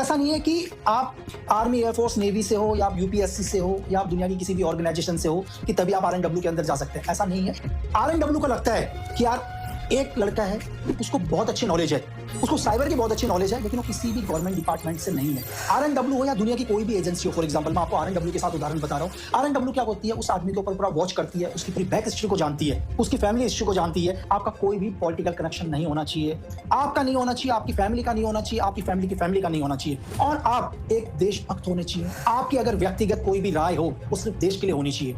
ऐसा नहीं है कि आप आर्मी, एयरफोर्स, नेवी से हो या आप यूपीएससी से हो या आप दुनिया की किसी भी ऑर्गेनाइजेशन से हो कि तभी आप आरएनडब्ल्यू के अंदर जा सकते हैं। ऐसा नहीं है। आरएनडब्ल्यू को लगता है कि यार एक लड़का है, उसको बहुत अच्छी नॉलेज है, उसको साइबर की बहुत अच्छी नॉलेज है, लेकिन वो किसी भी गवर्नमेंट डिपार्टमेंट से नहीं है। आरएनडब्ल्यू हो या दुनिया की कोई भी एजेंसी हो, फॉर एग्जांपल मैं आपको आरएनडब्ल्यू के साथ उदाहरण बता रहा हूँ। आरएनडब्ल्यू क्या होती है, उस आदमी के ऊपर पूरा वॉच करती है, उसकी पूरी बैक हिस्ट्री को जानती है, उसकी फैमिली हिस्ट्री को जानती है। आपका कोई भी पॉलिटिकल कनेक्शन नहीं होना चाहिए, आपका नहीं होना चाहिए, आपकी फैमिली का नहीं होना चाहिए, आपकी फैमिली की फैमिली का नहीं होना चाहिए, और आप एक देशभक्त होने चाहिए। आपकी अगर व्यक्तिगत कोई भी राय हो वो सिर्फ देश के लिए होनी चाहिए।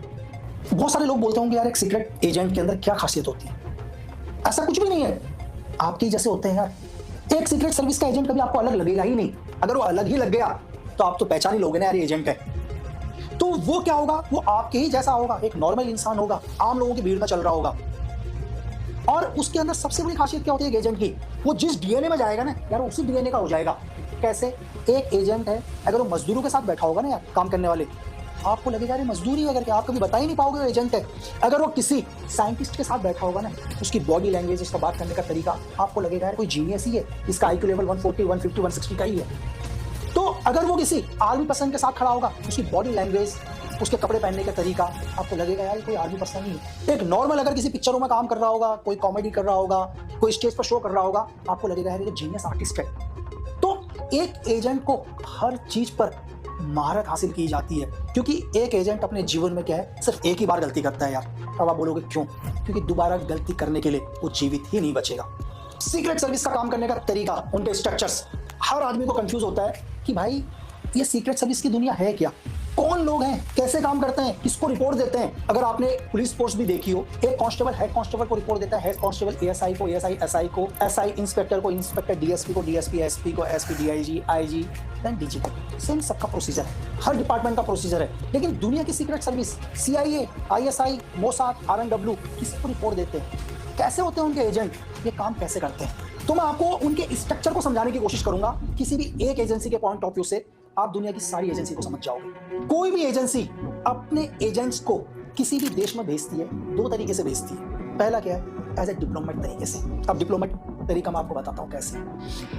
बहुत सारे लोग बोलते होंगे यार एक सीक्रेट एजेंट के अंदर क्या खासियत होती है। ऐसा कुछ भी नहीं है, आपके जैसे होते हैं यार। एक सीक्रेट सर्विस का एजेंट कभी आपको अलग लगेगा ही नहीं। अगर वो अलग ही लग गया तो आप तो पहचान ही लोगे ना यार ये एजेंट है। तो वो क्या होगा, वो आपके ही जैसा होगा, एक नॉर्मल इंसान होगा, आम लोगों की भीड़ में चल रहा होगा। और उसके अंदर सबसे बड़ी खासियत क्या होती है एक एजेंट की, वो जिस डीएनए में जाएगा ना यार उसी डीएनए का हो जाएगा। कैसे? एक एजेंट है, अगर वो मजदूरों के साथ बैठा होगा ना यार, काम करने वाले, आपको लगेगा ये मजदूरी है करके, आप कभी बता ही नहीं पाओगे वो एजेंट है। अगर वो किसी साइंटिस्ट के साथ बैठा होगा ना, उसकी बॉडी लैंग्वेज, उसका बात करने का तरीका, आपको लगेगा यार कोई जीनियस ही है, इसका आईक्यू लेवल 140, 150, 160 का ही है। तो अगर वो किसी आर्मी पर्सन के साथ खड़ा होगा, उसकी बॉडी लैंग्वेज, उसके कपड़े पहनने का तरीका, आपको लगेगा यार कोई आर्मी पर्सन ही है। एक नॉर्मल अगर किसी पिक्चरों में काम कर रहा होगा, कोई कॉमेडी कर रहा होगा, कोई स्टेज पर शो कर रहा होगा, आपको लगेगा यार ये जीनियस आर्टिस्ट है। तो एक एजेंट को हर चीज पर महारत हासिल की जाती है, क्योंकि एक एजेंट अपने जीवन में क्या है, सिर्फ एक ही बार गलती करता है यार। अब आप बोलोगे क्यों? क्योंकि दोबारा गलती करने के लिए वो जीवित ही नहीं बचेगा। सीक्रेट सर्विस का काम करने का तरीका, उनके स्ट्रक्चर्स, हर आदमी को कंफ्यूज होता है कि भाई ये सीक्रेट सर्विस की दुनिया है क्या, कौन लोग हैं, कैसे काम करते हैं, किसको रिपोर्ट देते हैं। अगर आपने पुलिस फोर्स भी देखी हो, एक कांस्टेबल हेड कांस्टेबल को रिपोर्ट देता है, हेड कांस्टेबल एएसआई को, एएसआई एसआई को, एसआई इंस्पेक्टर को, इंस्पेक्टर डीएसपी को, डीएसपी एसपी को, SP DIG, IG then DG को। सेम सबका प्रोसीजर है, हर डिपार्टमेंट का प्रोसीजर है। लेकिन दुनिया की secret service, CIA, ISI, Mossad, R and W किसको रिपोर्ट देते हैं, कैसे होते हैं उनके एजेंट, ये काम कैसे करते हैं। तो मैं आपको उनके स्ट्रक्चर को समझाने की कोशिश करूंगा। किसी भी एक एजेंसी के पॉइंट ऑफ व्यू से आप दुनिया की सारी एजेंसी को समझ जाओगे। कोई भी एजेंसी अपने एजेंट्स को किसी भी देश में भेजती है, दो तरीके से भेजती है। पहला क्या है, एज ए डिप्लोमेट तरीके से। अब डिप्लोमेट तरीका मैं आपको बताता हूं कैसे,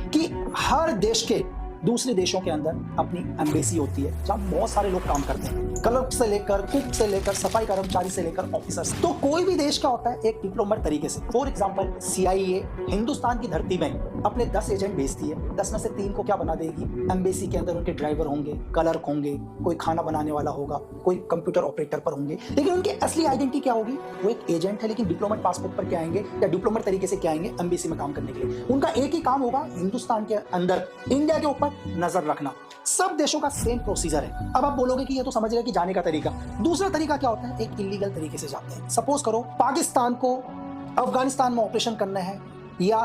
कि हर देश के दूसरे देशों के अंदर अपनी एम्बेसी होती है, जहां बहुत सारे लोग काम करते हैं, क्लर्क से लेकर, कुक से लेकर, सफाई कर्मचारी से लेकर ऑफिसर्स। तो कोई भी देश का होता है एक डिप्लोमेट तरीके से। फॉर एग्जांपल सीआईए हिंदुस्तान की धरती में अपने 10 एजेंट भेजती है, 10 में से 3 को क्या बना देगी, एम्बेसी के अंदर उनके ड्राइवर होंगे, क्लर्क होंगे, कोई खाना बनाने वाला होगा, कोई कंप्यूटर ऑपरेटर पर होंगे। लेकिन उनकी असली आइडेंटिटी क्या होगी, वो एक एजेंट है, लेकिन डिप्लोमेट पासपोर्ट पर क्या आएंगे या डिप्लोमेट तरीके से क्या आएंगे, एम्बेसी में काम करने के लिए। उनका एक ही काम होगा, हिंदुस्तान के अंदर इंडिया के ऊपर नजर रखना। सब देशों का सेम प्रोसीजर है। अब आप बोलोगे कि ये तो समझ रहे कि जाने का तरीका। दूसरा तरीका क्या होता है, एक इलीगल तरीके से जाते हैं। सपोज करो पाकिस्तान को अफगानिस्तान में ऑपरेशन करना है या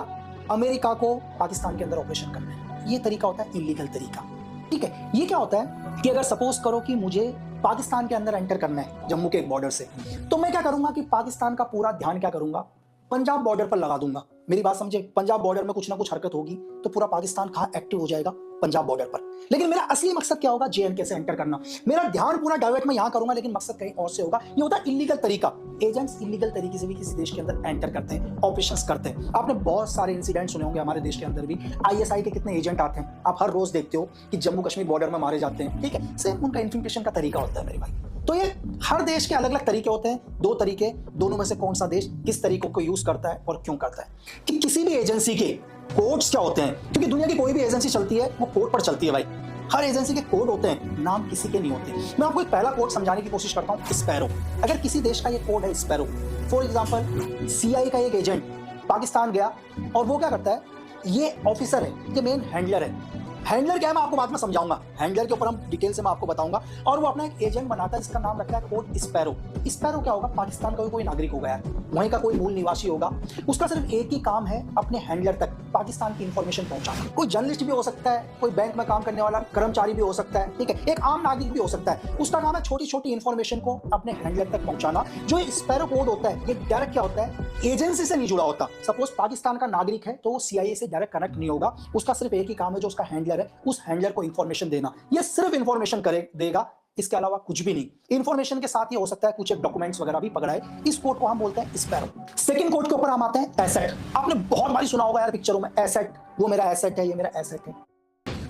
अमेरिका को पाकिस्तान के अंदर ऑपरेशन करना है, ये तरीका होता है इलीगल तरीका। ठीक है, ये क्या होता है कि अगर सपोज करो कि मुझे पाकिस्तान के अंदर एंटर करना है जम्मू के एक बॉर्डर से, तो मैं क्या करूंगा कि पाकिस्तान का पूरा ध्यान क्या करूंगा, पंजाब बॉर्डर पर लगा दूंगा। मेरी बात समझे, पंजाब बॉर्डर में कुछ ना कुछ हरकत होगी तो पूरा पाकिस्तान कहां एक्टिव हो जाएगा, पंजाब बॉर्डर पर। लेकिन मेरा असली मकसद क्या होगा, जेएंडके से एंटर करना। मेरा ध्यान पूरा डाइवर्ट में यहां करूंगा, लेकिन मकसद कहीं और से होगा। ये होता है इलीगल तरीका। एजेंट्स इलीगल तरीके से भी किसी देश के अंदर एंटर करते हैं, ऑपरेशंस करते हैं। आपने बहुत सारे इंसिडेंट सुने होंगे हमारे देश के अंदर भी। आईएसआई के कितने एजेंट आते हैं, आप हर रोज देखते हो कि जम्मू कश्मीर बॉर्डर में मारे जाते हैं। ठीक है, सेम उनका इन्फॉर्मेशन का तरीका होता है मेरे भाई। तो ये हर देश के अलग अलग तरीके होते हैं, दो तरीके, दोनों में से कौन सा देश किस तरीकों को यूज करता है और क्यों करता है। कि किसी भी एजेंसी के कोड्स क्या होते हैं, क्योंकि दुनिया की कोई भी एजेंसी चलती है वो कोड पर चलती है भाई। हर एजेंसी के कोड होते हैं, नाम किसी के नहीं होते। मैं आपको एक पहला कोड समझाने की कोशिश करता हूं, स्पैरो। अगर किसी देश का ये कोड है स्पैरो, फॉर एग्जांपल सीआई का एक एजेंट पाकिस्तान गया और वो क्या करता है, ये ऑफिसर है, ये मेन हैंडलर है। हैंडलर क्या है मैं आपको बाद में समझाऊंगा, हैंडलर के ऊपर हम डिटेल से मैं आपको बताऊंगा। और वो अपना एक एजेंट बनाता है जिसका नाम रखता है कोड स्पैरो। स्पैरो क्या होगा, पाकिस्तान का कोई नागरिक होगा यार, वहीं का कोई मूल निवासी होगा, उसका सिर्फ एक ही काम है अपने हैंडलर तक पाकिस्तान की इंफॉर्मेशन पहुंचाना। कोई जर्नलिस्ट भी हो सकता है, कोई बैंक में काम करने वाला कर्मचारी भी हो सकता है, ठीक है, एक आम नागरिक भी हो सकता है। उसका काम है छोटी छोटी इंफॉर्मेशन को अपने हैंडलर तक पहुंचाना। जो स्पैरो कोड होता है ये डायरेक्ट क्या होता है, एजेंसी से नहीं जुड़ा होता। सपोज पाकिस्तान का नागरिक है तो वो सीआईए से डायरेक्ट कनेक्ट नहीं होगा, उसका सिर्फ एक ही काम है, जो उसका हैंडलर है उस हैंडलर को इंफॉर्मेशन देना। ये सिर्फ इंफॉर्मेशन देगा, इसके अलावा कुछ भी नहीं। इंफॉर्मेशन के साथ ये हो सकता है कुछ एक डॉक्यूमेंट्स वगैरह भी पकड़ाए। इस कोड को हम बोलते हैं स्पैरो। सेकंड कोड के ऊपर हम आते हैं एसेट। आपने बहुत बार सुना होगा यार पिक्चरों में, एसेट, वो मेरा एसेट है, ये मेरा एसेट है।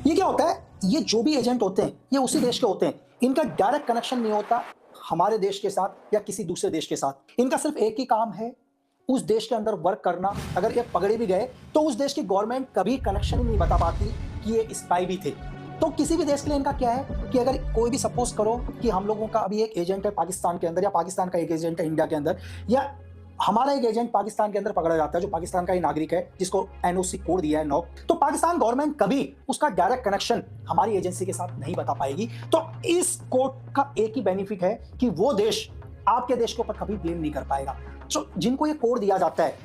ये क्या होता है, ये जो भी एजेंट होते हैं ये उसी देश के होते हैं, इनका डायरेक्ट कनेक्शन नहीं होता हमारे देश के साथ या किसी दूसरे देश के साथ। इनका सिर्फ एक ही काम है, उस देश के अंदर वर्क करना। अगर ये पकड़े भी गए तो उस देश की गवर्नमेंट कभी कनेक्शन ही नहीं बता पाती कि ये स्पाई भी थे। तो किसी भी देश के लिए इनका क्या है कि अगर कोई भी सपोज करो कि हम लोगों का अभी एक एजेंट है पाकिस्तान के अंदर, या पाकिस्तान का एक एजेंट है इंडिया के अंदर, या हमारा एक एजेंट पाकिस्तान के अंदर पकड़ा जाता है जो पाकिस्तान का ही नागरिक है, जिसको एनओसी कोड दिया है नॉक, तो पाकिस्तान गवर्नमेंट कभी उसका डायरेक्ट कनेक्शन हमारी एजेंसी के साथ नहीं बता पाएगी। तो इस कोड का एक ही बेनिफिट है कि वो देश आपके देश के ऊपर कभी ब्लेम नहीं कर पाएगा। तो जिनको ये कोड दिया जाता है,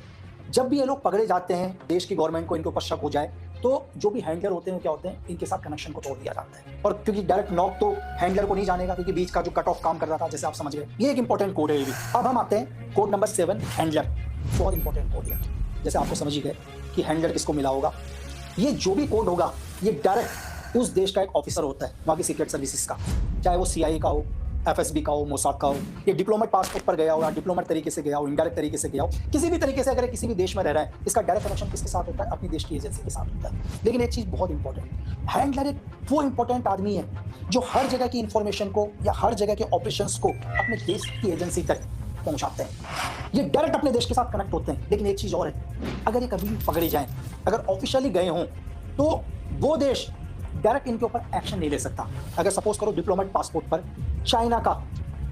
जब भी ये लोग पकड़े जाते हैं, देश की गवर्नमेंट को इनके ऊपर शक हो जाए, तो जो भी हैंडलर होते हैं क्या होते हैं, इनके साथ कनेक्शन को तोड़ दिया जाता है। और क्योंकि डायरेक्ट नॉक तो हैंडलर को नहीं जानेगा, क्योंकि बीच का जो कट ऑफ काम कर रहा था, जैसे आप समझ गए, ये एक इंपॉर्टेंट कोड है ये भी। अब हम आते हैं कोड नंबर 7, हैंडलर। बहुत इंपॉर्टेंट कोड है, जैसे आपको समझ ही गए कि हैंडलर किसको मिला होगा। ये जो भी कोड होगा ये डायरेक्ट उस देश का एक ऑफिसर होता है, वहाँ की सीक्रेट सर्विसेज का, चाहे वो CIA का हो, FSB का हो, मोसाद का हो, ये डिप्लोमेट पासपोर्ट पर गया हो या डिप्लोमेट तरीके से गया हो, इनडायरेक्ट तरीके से गया हो, किसी भी तरीके से अगर किसी भी देश में रह रहा है, इसका डायरेक्ट कनेक्शन किसके साथ होता है, अपनी देश की एजेंसी के साथ होता है। लेकिन एक चीज़ बहुत इंपॉर्टेंट, हैंडलर एक वो इंपॉर्टेंट आदमी है जो हर जगह की इंफॉर्मेशन को या हर जगह के ऑपरेशंस को अपने देश की एजेंसी तक पहुंचाते हैं। ये डायरेक्ट अपने देश के साथ कनेक्ट होते हैं। लेकिन एक चीज़ और है, अगर ये कभी भी पकड़े जाएं, अगर ऑफिशियली गए हों, तो वो देश डायरेक्ट इनके ऊपर एक्शन नहीं ले सकता। अगर सपोज करो डिप्लोमेट पासपोर्ट पर चाइना का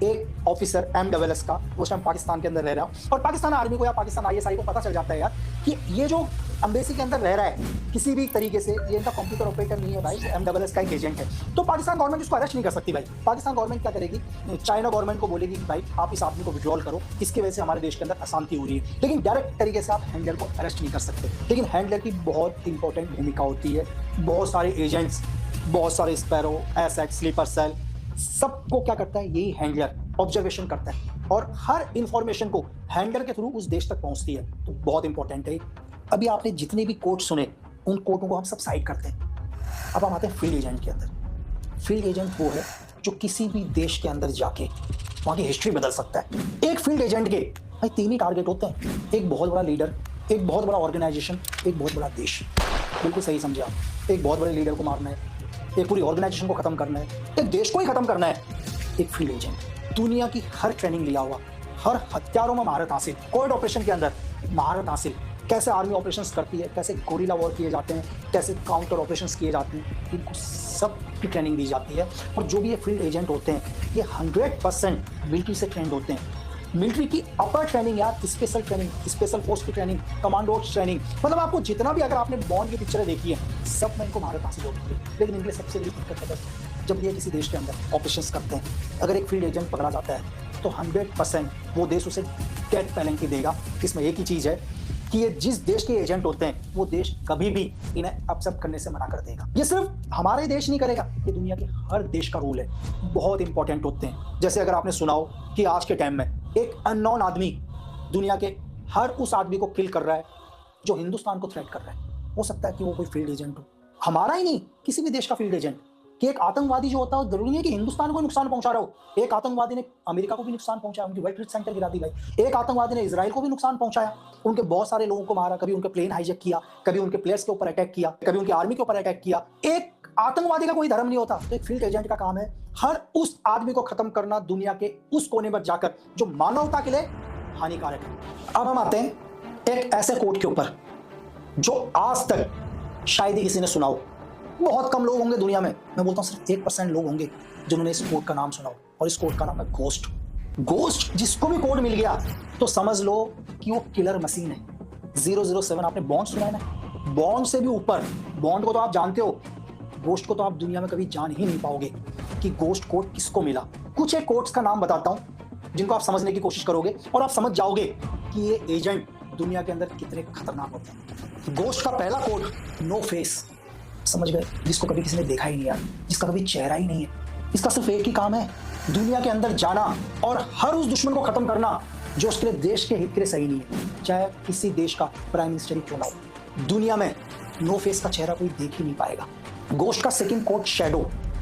एक ऑफिसर MSS का उस टाइम पाकिस्तान के अंदर रह रहा है, और पाकिस्तान आर्मी को या पाकिस्तान ISI को पता चल जाता है यार कि ये जो एम्बेसी के अंदर रह रहा है किसी भी तरीके से, ये इनका कंप्यूटर ऑपरेटर नहीं है भाई, MSS का एक एजेंट है, तो पाकिस्तान गवर्नमेंट इसको अरेस्ट नहीं कर सकती भाई। पाकिस्तान गवर्नमेंट क्या करेगी, चाइना गवर्नमेंट को बोलेगी कि भाई आप इस आदमी को विड्रॉल करो, इसकी वजह से हमारे देश के अंदर अशांति हो रही है। लेकिन डायरेक्ट तरीके से आप हैंडलर को अरेस्ट नहीं कर सकते। लेकिन हैंडलर की बहुत इंपॉर्टेंट भूमिका होती है। बहुत सारे एजेंट्स, बहुत सारे स्पैरो, एसएक्स, स्लीपर सेल, सबको क्या करता है, यही हैंडलर ऑब्जर्वेशन करता है, और हर इंफॉर्मेशन को हैंडलर के थ्रू उस देश तक पहुंचती है। तो बहुत इंपॉर्टेंट है। अभी आपने जितने भी कोड सुने, उन कोडों को हम सब साइड करते हैं। अब हम आते हैं फील्ड एजेंट के अंदर। फील्ड एजेंट वो है जो किसी भी देश के अंदर जाके वहाँ की हिस्ट्री बदल सकता है। एक फील्ड एजेंट के भाई 3 ही टारगेट होते हैं, एक बहुत बड़ा लीडर, एक बहुत बड़ा ऑर्गेनाइजेशन, एक बहुत बड़ा देश। बिल्कुल सही समझे आप। एक बहुत बड़े लीडर को मारना है, एक पूरी ऑर्गेनाइजेशन को खत्म करना है, एक देश को ही खत्म करना है। एक फील्ड एजेंट दुनिया की हर ट्रेनिंग लिया हुआ, हर हथियारों में महारत हासिल, कोविड ऑपरेशन के अंदर महारत हासिल, कैसे आर्मी ऑपरेशंस करती है, कैसे गोरिल्ला वॉर किए जाते हैं, कैसे काउंटर ऑपरेशंस किए जाते हैं, इनको सब की ट्रेनिंग दी जाती है। और जो भी ये फील्ड एजेंट होते हैं ये 100% मिलिट्री से ट्रेंड होते हैं। मिलिट्री की अपर ट्रेनिंग यार, स्पेशल ट्रेनिंग, स्पेशल फोर्स की ट्रेनिंग, कमांडो ट्रेनिंग, मतलब आपको जितना भी, अगर आपने बॉन्ड की पिक्चरें देखी है, सब में इनको महारत हासिल होती है। लेकिन इनके सबसे बड़ी दिक्कत है जब ये किसी देश के अंदर ऑपरेशंस करते हैं, अगर एक फील्ड एजेंट पकड़ा जाता है तो 100% वो देश उसे डेथ पेनल्टी देगा। इसमें एक ही चीज़ है कि ये जिस देश के एजेंट होते हैं वो देश कभी भी इन्हें एक्सेप्ट करने से मना कर देगा। ये सिर्फ हमारे देश नहीं करेगा, ये दुनिया के हर देश का रूल है। बहुत इंपॉर्टेंट होते हैं। जैसे अगर आपने सुना हो कि आज के टाइम में एक अननोन आदमी दुनिया के हर उस आदमी को किल कर रहा है जो हिंदुस्तान को थ्रेट कर रहा है। हो सकता है कि वो कोई फील्ड एजेंट हो, हमारा ही नहीं, किसी भी देश का फील्ड एजेंट। कि एक आतंकवादी जो होता है जरूरी नहीं है कि हिंदुस्तान को नुकसान पहुंचा रहा हो। एक आतंकवादी ने अमेरिका को भी नुकसान पहुंचाया, उनकी वर्ल्ड ट्रेड सेंटर गिरा दी भाई। एक आतंकवादी ने इजराइल को भी नुकसान पहुंचाया, उनके बहुत सारे लोगों को मारा, कभी उनके प्लेन हाईजैक किया, कभी उनके प्लेयर्स के ऊपर अटैक किया, कभी उनकी आर्मी के ऊपर अटैक किया। एक आतंकवादी का कोई धर्म नहीं होता। तो एक फील्ड एजेंट का काम है हर उस आदमी को खत्म करना दुनिया के उस कोने पर जाकर जो मानवता के लिए हानिकारक है। अब हम आते हैं एक ऐसे कोड के ऊपर जो आज तक शायद ही किसी ने सुना हो। बहुत कम लोग होंगे दुनिया में, मैं बोलता हूँ सिर्फ 1% लोग होंगे जिन्होंने इस कोड का नाम सुना हो, और इस कोड का नाम है घोस्ट। घोस्ट जिसको भी कोड मिल गया तो समझ लो कि वो किलर मशीन है। 007 आपने बॉन्ड सुना है ना, बॉन्ड से भी ऊपर। बॉन्ड को तो आप जानते हो, घोस्ट को तो आप दुनिया में कभी जान ही नहीं पाओगे कि घोस्ट कोड किसको मिला। कुछ एक कोड्स का नाम बताता हूँ जिनको आप समझने की कोशिश करोगे और आप समझ जाओगे कि ये एजेंट दुनिया के अंदर कितने खतरनाक होते हैं। घोस्ट का पहला कोड नो फेस, समझ गए, जिसको कभी किसी ने देखा ही नहीं यार, जिसका कभी चेहरा ही नहीं है। इसका सिर्फ एक ही काम है, दुनिया के अंदर जाना और हर उस दुश्मन को खत्म करना जो उसके लिए देश के हित के लिए सही नहीं है, चाहे किसी देश का प्राइम मिनिस्टर ही क्यों ना हो। दुनिया में नो फेस का चेहरा कोई देख ही नहीं पाएगा। घोस्ट का सेकंड कोड शैडो,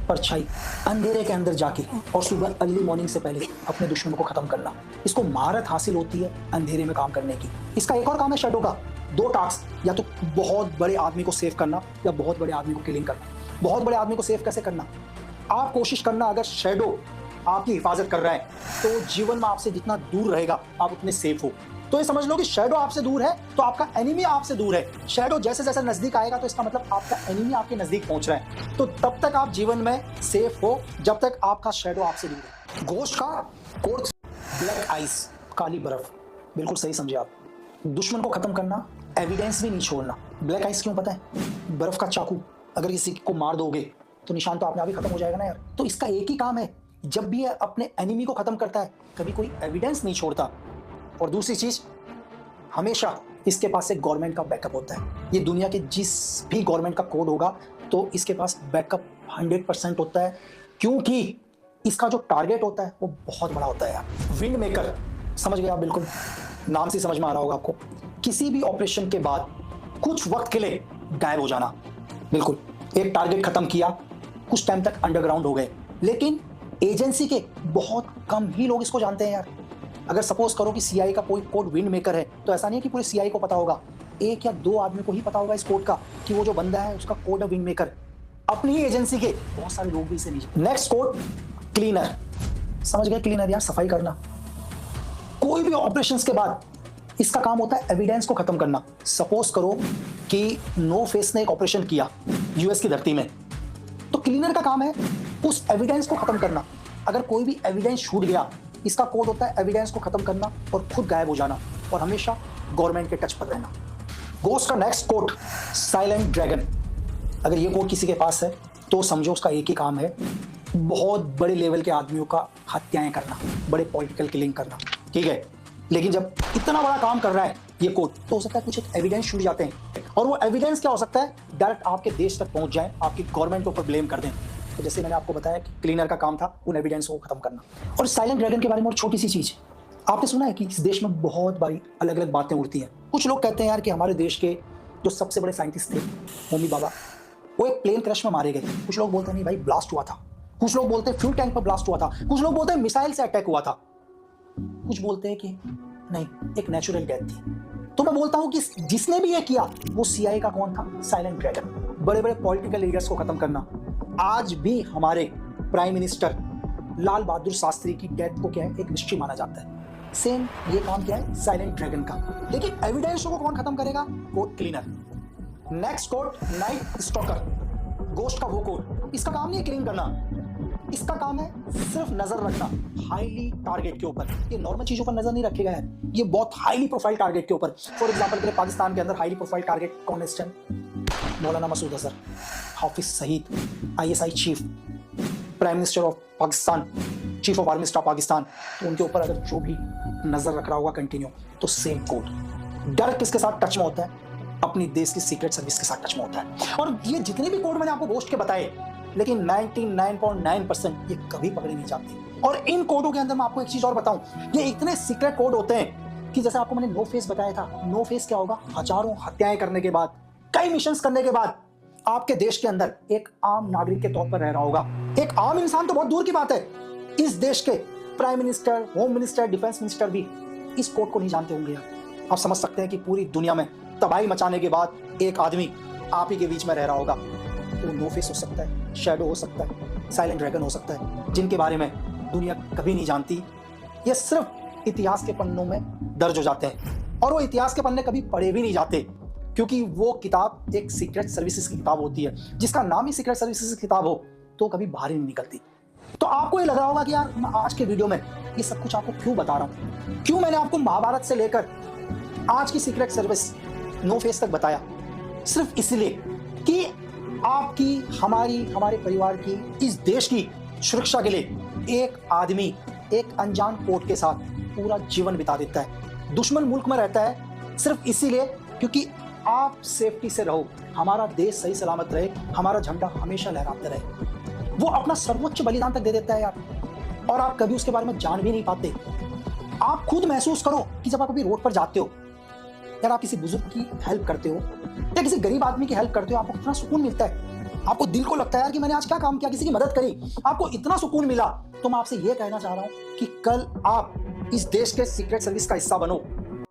परछाई, अंधेरे के अंदर जाके और सुबह अर्ली मॉर्निंग से पहले अपने दुश्मनों को खत्म करना। इसको महारत हासिल होती है अंधेरे में काम करने की। इसका एक और काम है शैडो का, 2 टास्क, या तो बहुत बड़े आदमी को सेव करना या बहुत बड़े आदमी को किलिंग करना। बहुत बड़े आदमी को सेव कैसे करना। आप कोशिश करना, अगर शैडो आपकी हिफाजत कर रहा है तो जीवन में आपसे जितना दूर रहेगा आप उतने सेफ हो। तो ये समझ लो कि शैडो आपसे दूर है तो आपका एनिमी आपसे दूर है। शैडो जैसे जैसे नजदीक आएगा तो इसका मतलब आपका एनिमी आपके नजदीक पहुंच रहा है। तो तब तक आप जीवन में सेफ हो जब तक आपका शैडो आपसे दूर है। घोस्ट का कोड ब्लैक आइस, काली बर्फ, बिल्कुल सही समझे आप। दुश्मन को खत्म करना, एविडेंस भी नहीं छोड़ना। ब्लैक आइस क्यों पता है? बर्फ का चाकू, अगर किसी को मार दोगे तो निशान तो अपने आप ही खत्म हो जाएगा ना यार। तो इसका एक ही काम है, जब भी ये अपने एनिमी को खत्म करता है कभी कोई एविडेंस नहीं छोड़ता। और दूसरी चीज, हमेशा इसके पास एक गवर्नमेंट का बैकअप होता है। ये दुनिया के जिस भी गवर्नमेंट का कोड होगा तो इसके पास बैकअप 100% होता है, क्योंकि इसका जो टारगेट होता है वो बहुत बड़ा होता है यार। विंड मेकर, समझ गए आप, बिल्कुल नाम से समझ में आ रहा होगा आपको। किसी भी ऑपरेशन के बाद कुछ वक्त के लिए गायब हो जाना। बिल्कुल, एक टारगेट खत्म किया, कुछ टाइम तक अंडरग्राउंड हो गए। लेकिन एजेंसी के बहुत कम ही लोग इसको जानते हैं यार। अगर सपोज करो कि सीआई का कोई कोड विंड मेकर है तो ऐसा नहीं है कि पूरे सीआई को पता होगा। 1 या 2 आदमी को ही पता होगा इस कोड का कि वो जो बंदा है उसका कोड है विंड मेकर। अपनी ही एजेंसी के बहुत सारे लोग भी इसे नहीं जानते। नेक्स्ट कोड क्लीनर, समझ गए? क्लीनर यार, सफाई करना। कोई भी ऑपरेशंस के बाद इसका काम होता है एविडेंस को खत्म करना। सपोज करो कि नो फेस ने एक ऑपरेशन किया यूएस की धरती में, तो क्लीनर का काम है उस एविडेंस को खत्म करना। अगर कोई भी एविडेंस छूट गया, इसका कोड होता है एविडेंस को खत्म करना और खुद गायब हो जाना और हमेशा गवर्नमेंट के टच पर रहना। घोस्ट का नेक्स्ट कोड साइलेंट ड्रैगन। अगर ये कोड किसी के पास है तो समझो उसका एक ही काम है, बहुत बड़े लेवल के आदमियों का हत्याएं करना, बड़े पॉलिटिकल किलिंग करना, ठीक है। लेकिन जब इतना बड़ा काम कर रहा है ये कोड, तो हो सकता है कुछ एक एविडेंस छूट जाते हैं, और वो एविडेंस क्या हो सकता है? डायरेक्ट आपके देश तक पहुंच जाए, आपकी गवर्नमेंट के ऊपर ब्लेम कर दें। तो जैसे मैंने आपको बताया कि क्लीनर का काम था उन एविडेंस को खत्म करना। और साइलेंट ड्रैगन के बारे में और छोटी सी चीज, आपने सुना है कि इस देश में बहुत बारी अलग अलग बातें उड़ती हैं। कुछ लोग कहते हैं यार कि हमारे देश के जो सबसे बड़े साइंटिस्ट थे होमी बाबा, वो एक प्लेन क्रैश में मारे गए। कुछ लोग बोलते हैं नहीं भाई ब्लास्ट हुआ था, कुछ लोग बोलते हैं फ्यूल टैंक पर ब्लास्ट हुआ था, कुछ लोग बोलते हैं मिसाइल से अटैक हुआ था, कुछ बोलते हैं कि नहीं एक नेचुरल डेथ थी। तो मैं बोलता हूं कि जिसने भी ये किया वो सीआईए का कौन था? Silent dragon. बड़े बड़े पॉलिटिकल लीडर्स को खत्म करना। आज भी हमारे प्राइम मिनिस्टर लाल बहादुर शास्त्री की डेथ को क्या है? एक मिस्ट्री माना जाता है। सेम ये काम क्या है? साइलेंट ड्रैगन का। लेकिन एविडेंस को कौन खत्म करेगा? Code cleaner. Next code night stalker, ghost का वो कोड। इसका काम नहीं है क्लीन करना, इसका काम है सिर्फ नजर रखना हाईली टारगेट के ऊपर। ये नॉर्मल चीजों पर नजर नहीं रखेगा यार, ये बहुत हाईली प्रोफाइल टारगेट के ऊपर। फॉर एग्जांपल के लिए पाकिस्तान के अंदर हाईली प्रोफाइल टारगेट कौन है इस time? Maulana Masood Azhar, Hafiz Saeed, ISI chief, prime minister of Pakistan, chief of army staff Pakistan. तो उनके ऊपर अगर जो भी नजर रख रहा होगा कंटिन्यू, तो सेम कोड। डायरेक्ट किसके साथ टच में होता है? अपनी देश की सीक्रेट सर्विस के साथ टच में होता है। और ये जितने भी कोड मैंने आपको घोस्ट के बताए, लेकिन 99.9% ये कभी पकड़े नहीं जाते। और इन कोडों के अंदर मैं आपको एक चीज और बताऊं, ये इतने सीक्रेट कोड होते हैं कि जैसे आपको मैंने नो फेस बताया था, नो फेस क्या होगा? हजारों हत्याएं करने के बाद, कई मिशंस करने के बाद आपके देश के अंदर एक आम नागरिक के तौर पर रह रहा होगा। एक आम इंसान तो बहुत दूर की बात है, इस देश के prime minister, home minister, defence minister भी इस कोड को नहीं जानते होंगे यार। आप समझ सकते हैं कि पूरी दुनिया में तबाही मचाने के बाद एक आदमी आप ही के बीच में रह रहा होगा। तो नो फेस हो सकता है, शैडो हो सकता है, साइलेंट ड्रैगन हो सकता है, जिनके बारे में दुनिया कभी नहीं जानती। ये सिर्फ इतिहास के पन्नों में दर्ज हो जाते हैं, और वो इतिहास के पन्ने कभी पढ़े भी नहीं जाते, क्योंकि वो किताब एक सीक्रेट सर्विसेज की किताब होती है। जिसका नाम ही सीक्रेट सर्विसेज की किताब हो तो कभी बाहर ही नहीं निकलती। तो आपको ये लग रहा होगा कि यार मैं आज के वीडियो में ये सब कुछ आपको क्यों बता रहा हूँ, क्यों मैंने आपको महाभारत से लेकर आज की सीक्रेट सर्विस नो फेस तक बताया? सिर्फ इसलिए कि आपकी, हमारी, हमारे परिवार की, इस देश की सुरक्षा के लिए एक आदमी एक अनजान कोड के साथ पूरा जीवन बिता देता है। दुश्मन मुल्क में रहता है सिर्फ इसीलिए क्योंकि आप सेफ्टी से रहो, हमारा देश सही सलामत रहे, हमारा झंडा हमेशा लहराते रहे। वो अपना सर्वोच्च बलिदान तक दे देता है यार, और आप कभी उसके बारे में जान भी नहीं पाते। आप खुद महसूस करो कि जब आप कभी रोड पर जाते हो यार, आप किसी बुजुर्ग की हेल्प करते हो या किसी गरीब आदमी की हेल्प करते हो, आपको कितना सुकून मिलता है। आपको दिल को लगता है यार कि मैंने आज क्या काम किया, किसी की मदद करी, आपको इतना सुकून मिला। तो मैं आपसे ये कहना चाह रहा हूं कि कल आप इस देश के सीक्रेट सर्विस का हिस्सा बनो,